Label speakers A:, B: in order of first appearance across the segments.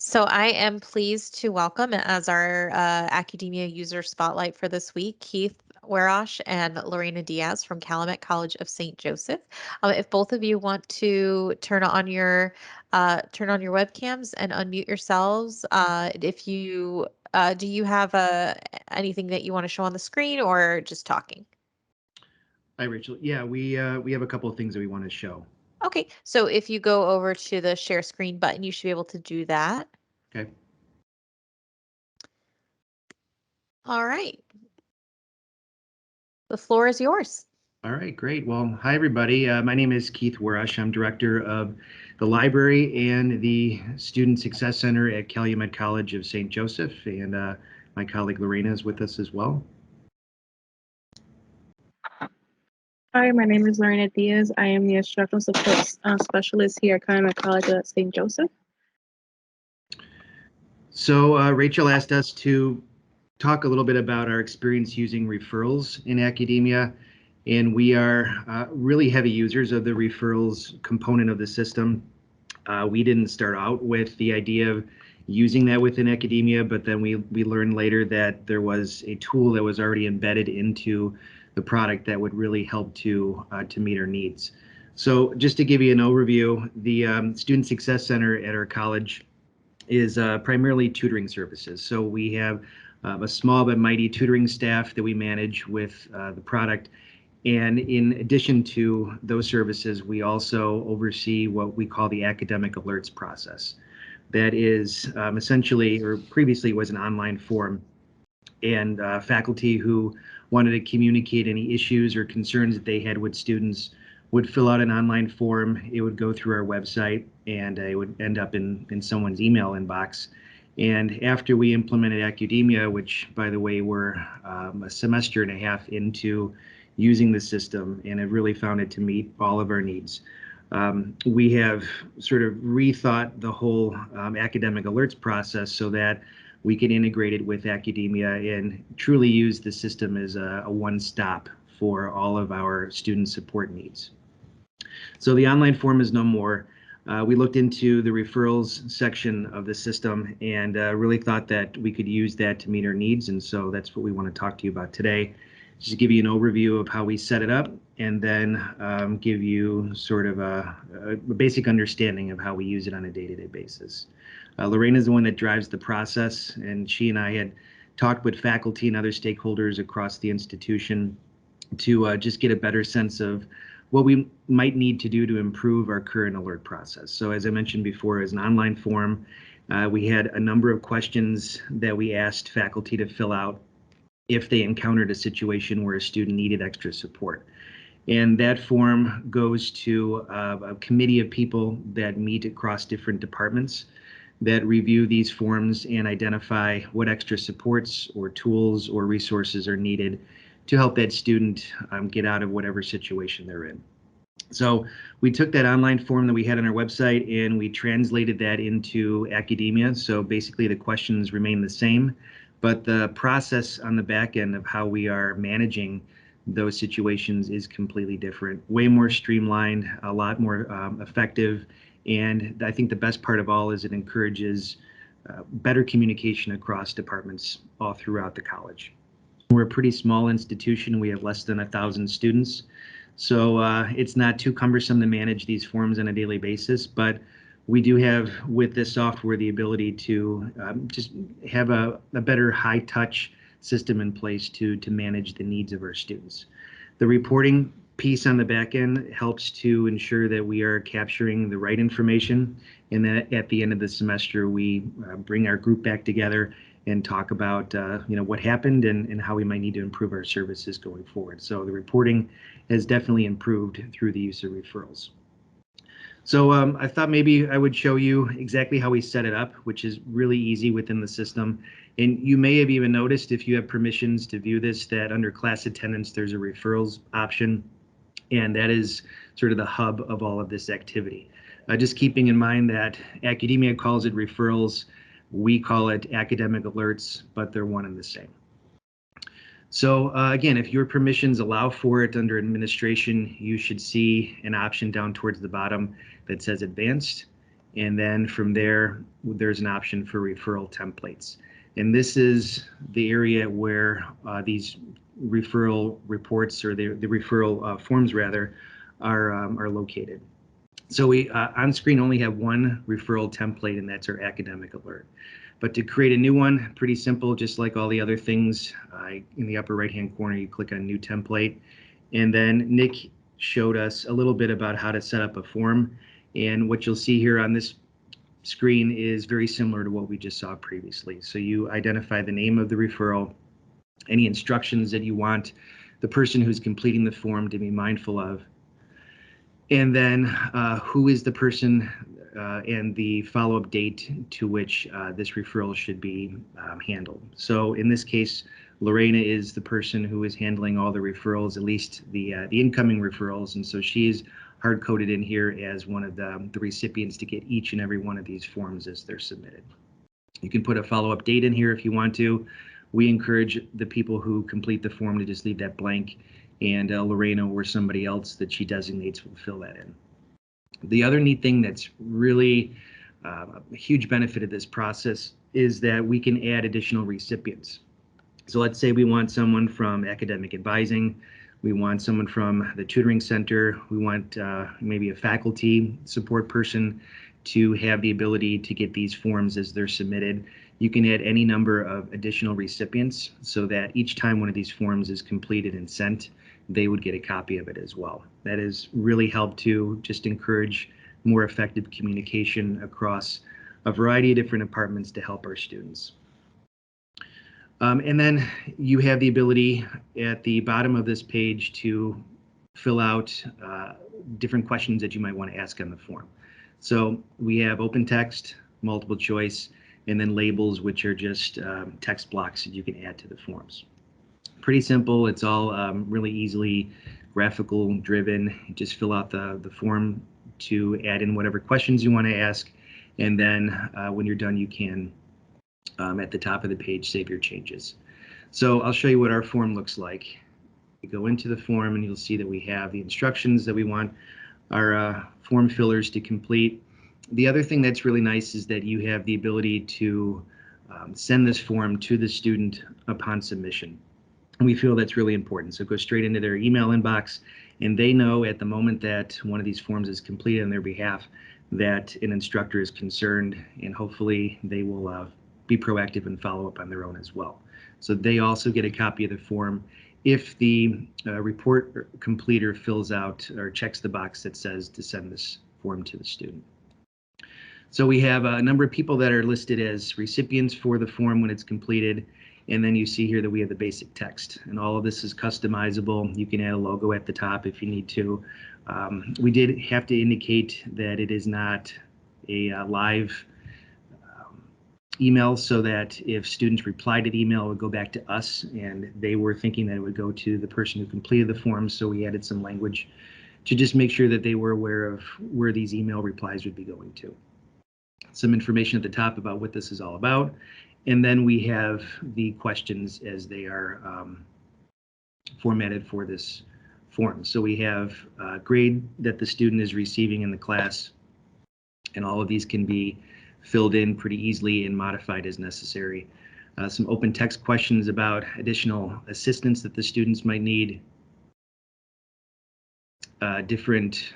A: So I am pleased to welcome as our Accudemia user spotlight for this week, Keith Warash and Lorena Diaz from Calumet College of St. Joseph. If both of you want to turn on your webcams and unmute yourselves, if you do you have anything that you want to show on the screen or just talking?
B: Hi, Rachel. Yeah, we have a couple of things that we want to show.
A: Okay, so if you go over to the share screen button, you should be able to do that.
B: Okay.
A: All right. The floor is yours.
B: All right, great. Well, hi, everybody. My name is Keith Warash. I'm director of the library and the Student Success Center at Calumet College of St. Joseph, and my colleague Lorena is with us as well.
C: Hi, my name is Lorena Diaz. I am the instructional support specialist here at Calumet College at St. Joseph.
B: So Rachel asked us to talk a little bit about our experience using referrals in Accudemia, and we are really heavy users of the referrals component of the system. We didn't start out with the idea of using that within Accudemia, but then we learned later that there was a tool that was already embedded into the product that would really help to meet our needs. So just to give you an overview, the Student Success Center at our college is primarily tutoring services. So we have a small but mighty tutoring staff that we manage with the product. And in addition to those services, we also oversee what we call the academic alerts process. That is essentially, or previously was an online form, and faculty who wanted to communicate any issues or concerns that they had with students would fill out an online form. It would go through our website, and it would end up in someone's email inbox. And after we implemented Accudemia, which, by the way, we're a semester and a half into using the system and have really found it to meet all of our needs, we have sort of rethought the whole academic alerts process so that we can integrate it with Accudemia and truly use the system as a one-stop for all of our student support needs. So the online form is no more. We looked into the referrals section of the system and really thought that we could use that to meet our needs. And so that's what we want to talk to you about today. Just to give you an overview of how we set it up, and then give you sort of a basic understanding of how we use it on a day-to-day basis. Lorena is the one that drives the process, and she and I had talked with faculty and other stakeholders across the institution to just get a better sense of what we might need to do to improve our current alert process. So as I mentioned before, as an online form, we had a number of questions that we asked faculty to fill out if they encountered a situation where a student needed extra support. And that form goes to a committee of people that meet across different departments that review these forms and identify what extra supports or tools or resources are needed to help that student get out of whatever situation they're in. So we took that online form that we had on our website and we translated that into Accudemia. So basically the questions remain the same, but the process on the back end of how we are managing those situations is completely different, way more streamlined, a lot more effective. And I think the best part of all is it encourages better communication across departments all throughout the college. We're a pretty small institution. We have less than 1,000 students. So it's not too cumbersome to manage these forms on a daily basis, but we do have with this software the ability to just have a better high touch system in place to manage the needs of our students. The reporting piece on the back end helps to ensure that we are capturing the right information, and that at the end of the semester we bring our group back together and talk about what happened and how we might need to improve our services going forward. So the reporting has definitely improved through the use of referrals. So I thought maybe I would show you exactly how we set it up, which is really easy within the system. And you may have even noticed, if you have permissions to view this, that under class attendance there's a referrals option, and that is sort of the hub of all of this activity. Just keeping in mind that Accudemia calls it referrals, we call it academic alerts, but they're one and the same. So again, if your permissions allow for it under administration, you should see an option down towards the bottom that says advanced. And then from there, there's an option for referral templates. And this is the area where these referral reports, or the referral forms rather, are located. So we on screen only have one referral template, and that's our academic alert. But to create a new one, pretty simple, just like all the other things. In the upper right-hand corner, you click on New Template. And then Nick showed us a little bit about how to set up a form. And what you'll see here on this screen is very similar to what we just saw previously. So you identify the name of the referral, any instructions that you want the person who's completing the form to be mindful of, and then who is the person and the follow-up date to which this referral should be handled. So in this case, Lorena is the person who is handling all the referrals, at least the incoming referrals, and so she's hard-coded in here as one of the recipients to get each and every one of these forms as they're submitted. You can put a follow-up date in here if you want to. We encourage the people who complete the form to just leave that blank, and Lorena or somebody else that she designates will fill that in. The other neat thing that's really a huge benefit of this process is that we can add additional recipients. So let's say we want someone from academic advising, we want someone from the tutoring center, we want maybe a faculty support person to have the ability to get these forms as they're submitted. You can add any number of additional recipients so that each time one of these forms is completed and sent, they would get a copy of it as well. That has really helped to just encourage more effective communication across a variety of different departments to help our students. And then you have the ability at the bottom of this page to fill out different questions that you might want to ask on the form. So we have open text, multiple choice, and then labels, which are just text blocks that you can add to the forms. Pretty simple. It's all really easily graphical driven. You just fill out the form to add in whatever questions you want to ask. And then when you're done, you can, at the top of the page, save your changes. So I'll show you what our form looks like. You go into the form and you'll see that we have the instructions that we want our form fillers to complete. The other thing that's really nice is that you have the ability to send this form to the student upon submission. And we feel that's really important. So it goes straight into their email inbox, and they know at the moment that one of these forms is completed on their behalf that an instructor is concerned, and hopefully they will be proactive and follow up on their own as well. So they also get a copy of the form if the report completer fills out or checks the box that says to send this form to the student. So we have a number of people that are listed as recipients for the form when it's completed. And then you see here that we have the basic text, and all of this is customizable. You can add a logo at the top if you need to. We did have to indicate that it is not a live email, so that if students reply to the email, it would go back to us, and they were thinking that it would go to the person who completed the form. So we added some language to just make sure that they were aware of where these email replies would be going to. Some information at the top about what this is all about. And then we have the questions as they are formatted for this form. So we have grade that the student is receiving in the class, and all of these can be filled in pretty easily and modified as necessary. Some open text questions about additional assistance that the students might need, different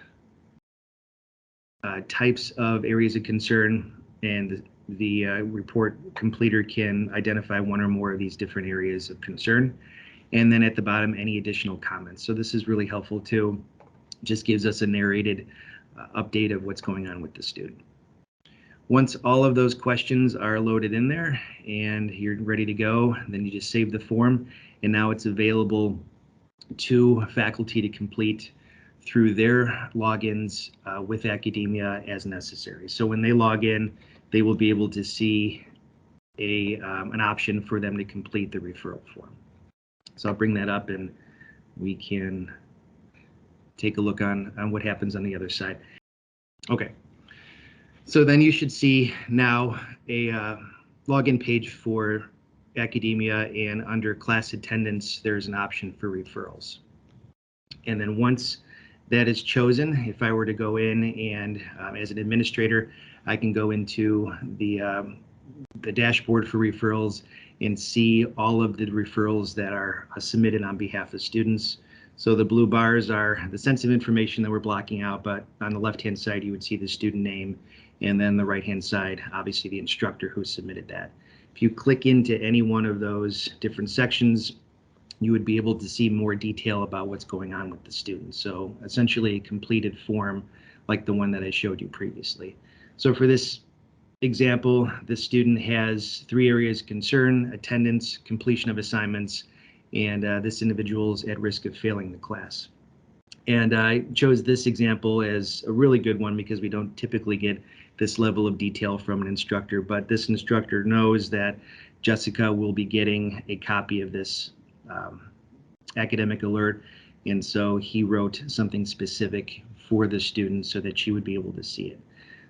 B: types of areas of concern, and the report completer can identify one or more of these different areas of concern. And then at the bottom, any additional comments. So this is really helpful too. Just gives us a narrated update of what's going on with the student. Once all of those questions are loaded in there and you're ready to go, then you just save the form, and now it's available to faculty to complete through their logins with Accudemia as necessary. So when they log in, they will be able to see an option for them to complete the referral form. So I'll bring that up and we can take a look on what happens on the other side. Okay, so then you should see now a login page for Accudemia, and under class attendance, there's an option for referrals. And then once that is chosen, if I were to go in and as an administrator, I can go into the dashboard for referrals and see all of the referrals that are submitted on behalf of students. So the blue bars are the sensitive information that we're blocking out, but on the left-hand side, you would see the student name, and then the right-hand side, obviously the instructor who submitted that. If you click into any one of those different sections, you would be able to see more detail about what's going on with the student. So essentially a completed form like the one that I showed you previously. So for this example, the student has 3 areas of concern: attendance, completion of assignments, and this individual is at risk of failing the class. And I chose this example as a really good one because we don't typically get this level of detail from an instructor, but this instructor knows that Jessica will be getting a copy of this academic alert, and so he wrote something specific for the student so that she would be able to see it.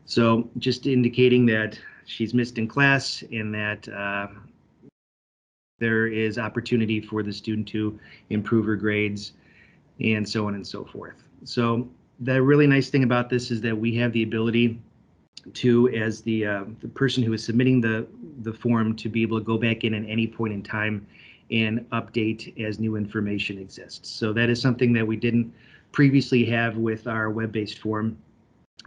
B: So just indicating that she's missed in class and that there is opportunity for the student to improve her grades, and so on and so forth. So the really nice thing about this is that we have the ability to, as the person who is submitting the form, to be able to go back in at any point in time and update as new information exists. So that is something that we didn't previously have with our web-based form,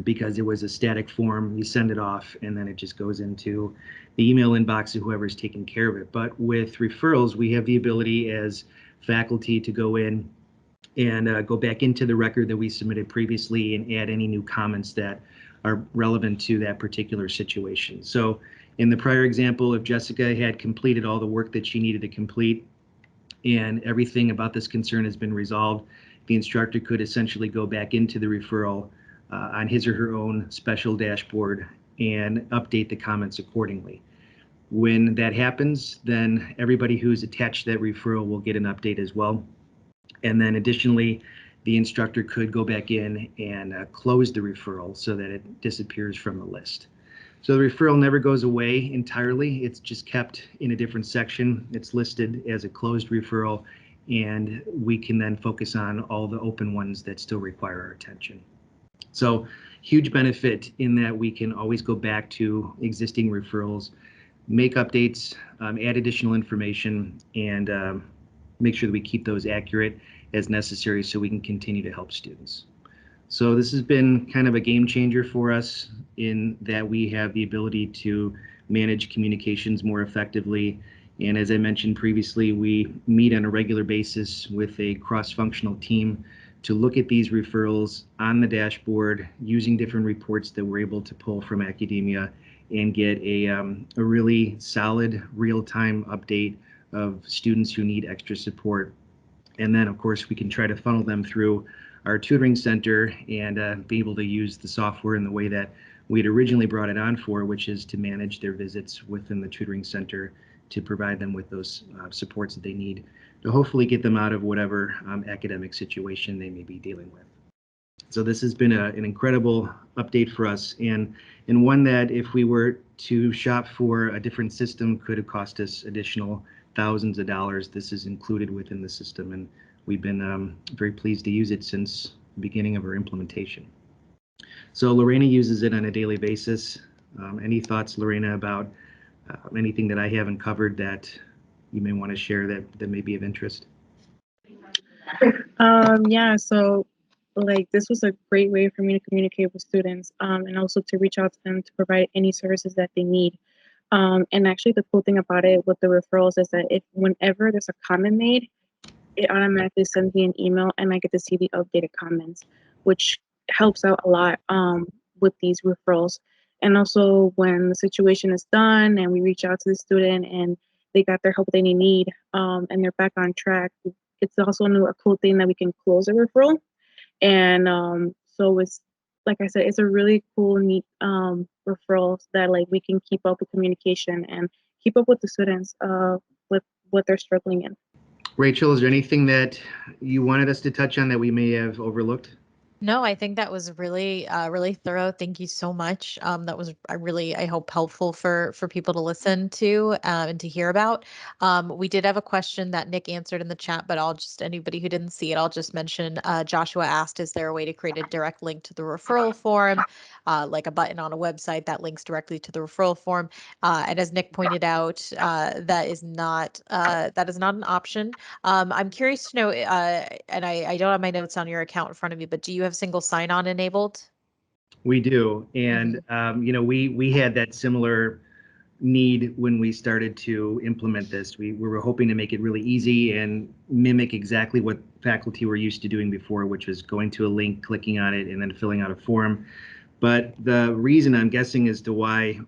B: because it was a static form. You send it off and then it just goes into the email inbox of whoever's taking care of it. But with referrals, we have the ability as faculty to go in and go back into the record that we submitted previously and add any new comments that are relevant to that particular situation. So in the prior example, if Jessica had completed all the work that she needed to complete and everything about this concern has been resolved, the instructor could essentially go back into the referral on his or her own special dashboard and update the comments accordingly. When that happens, then everybody who's attached to that referral will get an update as well. And then additionally, the instructor could go back in and close the referral so that it disappears from the list. So the referral never goes away entirely. It's just kept in a different section. It's listed as a closed referral, and we can then focus on all the open ones that still require our attention. So huge benefit in that we can always go back to existing referrals, make updates, add additional information, and make sure that we keep those accurate as necessary so we can continue to help students. So this has been kind of a game changer for us in that we have the ability to manage communications more effectively. And as I mentioned previously, we meet on a regular basis with a cross-functional team to look at these referrals on the dashboard using different reports that we're able to pull from Accudemia and get a really solid real-time update of students who need extra support. And then, of course, we can try to funnel them through our tutoring center and be able to use the software in the way that we had originally brought it on for, which is to manage their visits within the tutoring center to provide them with those supports that they need to hopefully get them out of whatever academic situation they may be dealing with. So this has been an incredible update for us, and one that if we were to shop for a different system could have cost us additional thousands of dollars. This is included within the system, and we've been very pleased to use it since the beginning of our implementation. So Lorena uses it on a daily basis. Any thoughts, Lorena, about anything that I haven't covered that you may want to share that may be of interest?
C: Yeah, so like this was a great way for me to communicate with students, and also to reach out to them to provide any services that they need. And actually the cool thing about it with the referrals is that if whenever there's a comment made, it automatically sends me an email and I get to see the updated comments, which helps out a lot with these referrals. And also when the situation is done and we reach out to the student and they got their help they need, and they're back on track, it's also a cool thing that we can close a referral. And so it's, like I said, it's a really cool, neat referral that like we can keep up with communication and keep up with the students with what they're struggling in.
B: Rachel, is there anything that you wanted us to touch on that we may have overlooked?
A: No, I think that was really, really thorough. Thank you so much. That was I hope, helpful for people to listen to and to hear about. We did have a question that Nick answered in the chat, but anybody who didn't see it, I'll just mention. Joshua asked, "Is there a way to create a direct link to the referral form, like a button on a website that links directly to the referral form?" And as Nick pointed out, that is not an option. I'm curious to know, and I don't have my notes on your account in front of me, but do you have single sign-on enabled?
B: We do, and
A: Mhm.
B: we had that similar need when we started to implement this. We were hoping to make it really easy and mimic exactly what faculty were used to doing before, which was going to a link, clicking on it, and then filling out a form. But the reason I'm guessing as to why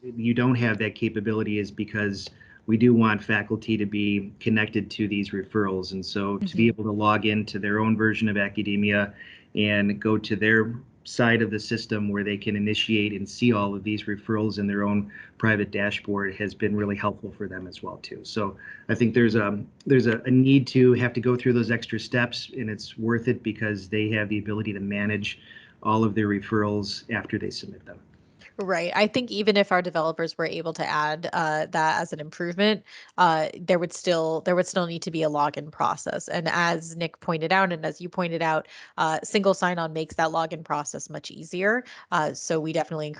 B: you don't have that capability is because we do want faculty to be connected to these referrals. And so to be
A: Mhm.
B: able to log into their own version of Accudemia and go to their side of the system where they can initiate and see all of these referrals in their own private dashboard has been really helpful for them as well too. So I think there's a need to have to go through those extra steps, and it's worth it because they have the ability to manage all of their referrals after they submit them.
A: Right. I think even if our developers were able to add that as an improvement, there would still need to be a login process. And as Nick pointed out, and as you pointed out, single sign-on makes that login process much easier. So we definitely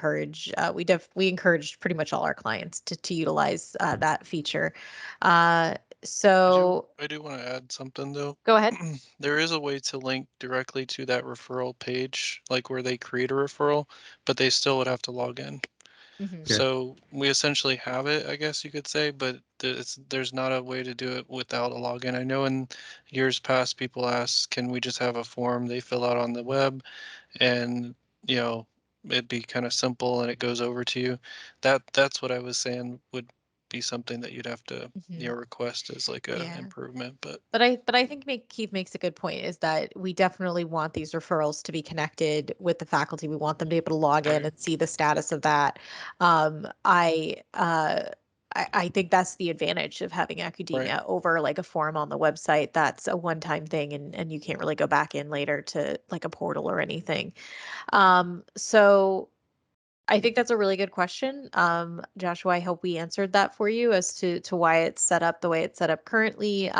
A: we encourage pretty much all our clients to utilize that feature. Uh,
D: I do
A: so
D: I do want to add something though.
A: go ahead.
D: There is a way to link directly to that referral page, like where they create a referral, but they still would have to log in.
A: Hmm.
B: Okay.
D: So we essentially have it, I guess you could say, but there's not a way to do it without a login. I know in years past people ask, can we just have a form they fill out on the web and you know it'd be kind of simple and it goes over to you. That's what I was saying would be something that you'd have to
A: Hmm.
D: request as like a
A: Yeah.
D: improvement, but
A: But I think Keith makes a good point is that we definitely want these referrals to be connected with the faculty. We want them to be able to log in
D: right,
A: and see the status of that. Um, I uh, I think that's the advantage of having
D: right.
A: academia over like a form on the website that's a one-time thing and you can't really go back in later to like a portal or anything. So I think that's a really good question. Joshua, I hope we answered that for you as to why it's set up the way it's set up currently.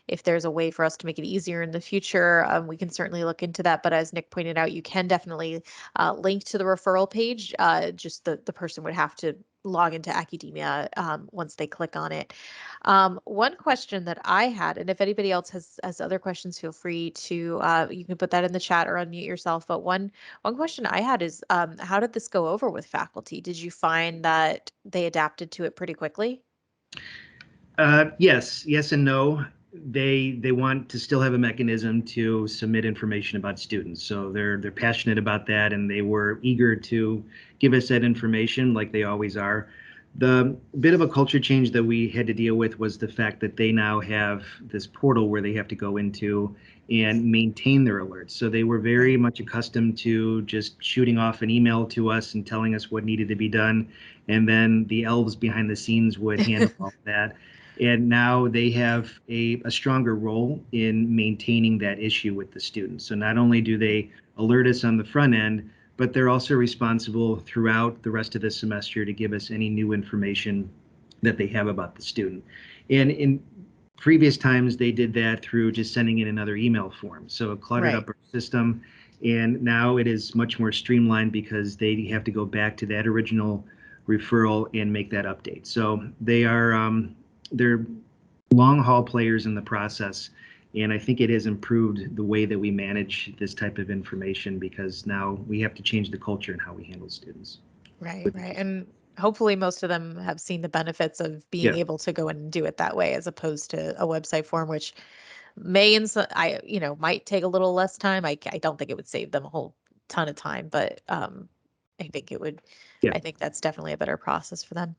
A: If there's a way for us to make it easier in the future, we can certainly look into that. But as Nick pointed out, you can definitely link to the referral page. Just the person would have to log into Academia once they click on it. One question that I had, and if anybody else has other questions, feel free to you can put that in the chat or unmute yourself. But one question I had is, how did this go over with faculty? Did you find that they adapted to it pretty quickly?
B: Yes and no. They want to still have a mechanism to submit information about students, so they're passionate about that, and they were eager to give us that information, like they always are. The bit of a culture change that we had to deal with was the fact that they now have this portal where they have to go into and maintain their alerts. So they were very
A: Right.
B: much accustomed to just shooting off an email to us and telling us what needed to be done, and then the elves behind the scenes would handle all of that, and now they have a stronger role in maintaining that issue with the students. So not only do they alert us on the front end, but they're also responsible throughout the rest of the semester to give us any new information that they have about the student. And in previous times, they did that through just sending in another email form. So it cluttered
A: Right.
B: up our system. And now it is much more streamlined because they have to go back to that original referral and make that update. So they're long haul players in the process. And I think it has improved the way that we manage this type of information because now we have to change the culture in how we handle students.
A: Right,
B: Which
A: right.
B: is,
A: And hopefully most of them have seen the benefits of being
B: yeah,
A: able to go in and do it that way as opposed to a website form, which may in so might take a little less time. I don't think it would save them a whole ton of time, but I think it would.
B: yeah.
A: I think that's definitely a better process for them.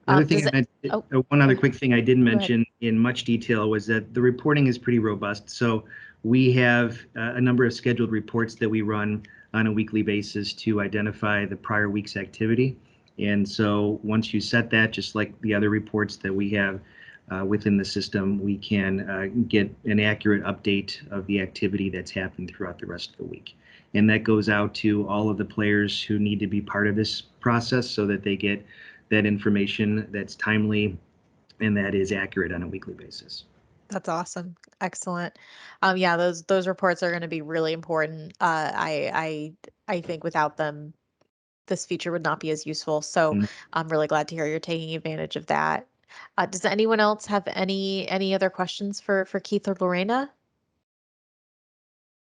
B: The other thing
A: Does
B: I
A: it?
B: meant,
A: Oh,
B: one
A: go
B: other
A: ahead.
B: quick thing I didn't
A: Go ahead.
B: mention in much detail was that the reporting is pretty robust. So we have a number of scheduled reports that we run on a weekly basis to identify the prior week's activity. And so once you set that, just like the other reports that we have, within the system, we can get an accurate update of the activity that's happened throughout the rest of the week. And that goes out to all of the players who need to be part of this process so that they get that information that's timely and that is accurate on a weekly basis.
A: That's awesome. Excellent. Yeah, those reports are going to be really important. I think without them, this feature would not be as useful. So
B: Mm.
A: I'm really glad to hear you're taking advantage of that. Does anyone else have any other questions for Keith or Lorena?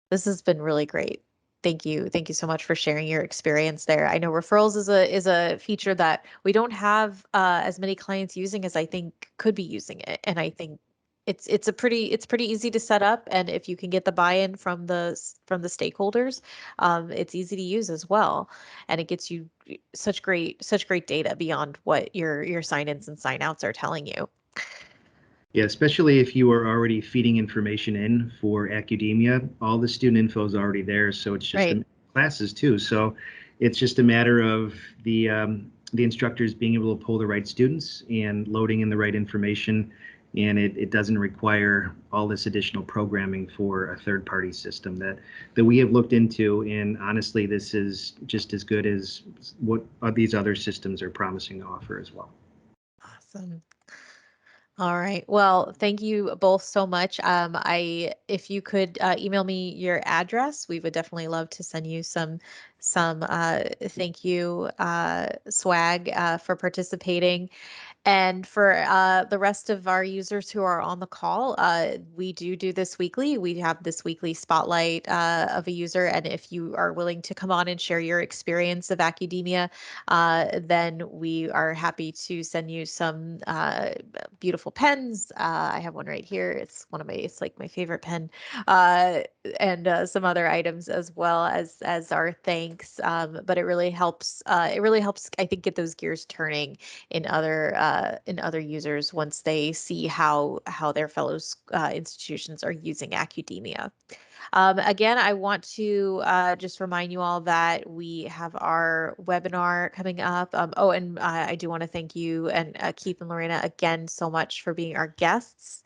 A: This has been really great. Thank you. Thank you so much for sharing your experience there. I know referrals is a feature that we don't have as many clients using as I think could be using it. And I think it's pretty easy to set up. And if you can get the buy-in from from the stakeholders, it's easy to use as well. And it gets you such great data beyond what your sign-ins and sign-outs are telling you.
B: Yeah, especially if you are already feeding information in for Accudemia, all the student info is already there. So it's just
A: Right.
B: classes too. So it's just a matter of the instructors being able to pull the right students and loading in the right information. And it doesn't require all this additional programming for a third-party system that we have looked into. And honestly, this is just as good as what these other systems are promising to offer as well.
A: Awesome. All right. Well, thank you both so much. If you could email me your address, we would definitely love to send you some thank you swag for participating. And for the rest of our users who are on the call, we do this weekly. We have this weekly spotlight of a user. And if you are willing to come on and share your experience of Accudemia, then we are happy to send you some beautiful pens. I have one right here. It's like my favorite pen. And some other items as well as our thanks. But it really helps. I think, get those gears turning in other users once they see how their fellows institutions are using Accudemia. Again, I want to just remind you all that we have our webinar coming up. Oh, and I do want to thank you and Keith and Lorena again so much for being our guests.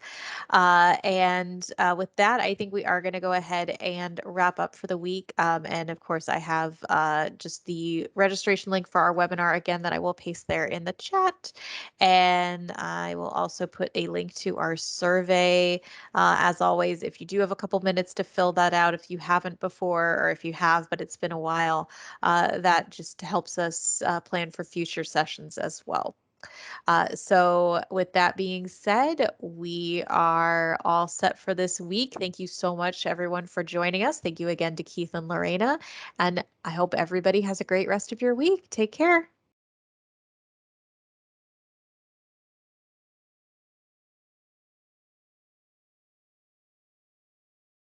A: And with that, I think we are going to go ahead and wrap up for the week. And of course, I have just the registration link for our webinar again that I will paste there in the chat. And I will also put a link to our survey. As always, if you do have a couple minutes to fill that out, if you haven't before, or if you have, but it's been a while, that just helps us plan for future sessions as well. So with that being said, we are all set for this week. Thank you so much, everyone, for joining us. Thank you again to Keith and Lorena, and I hope everybody has a great rest of your week. Take care.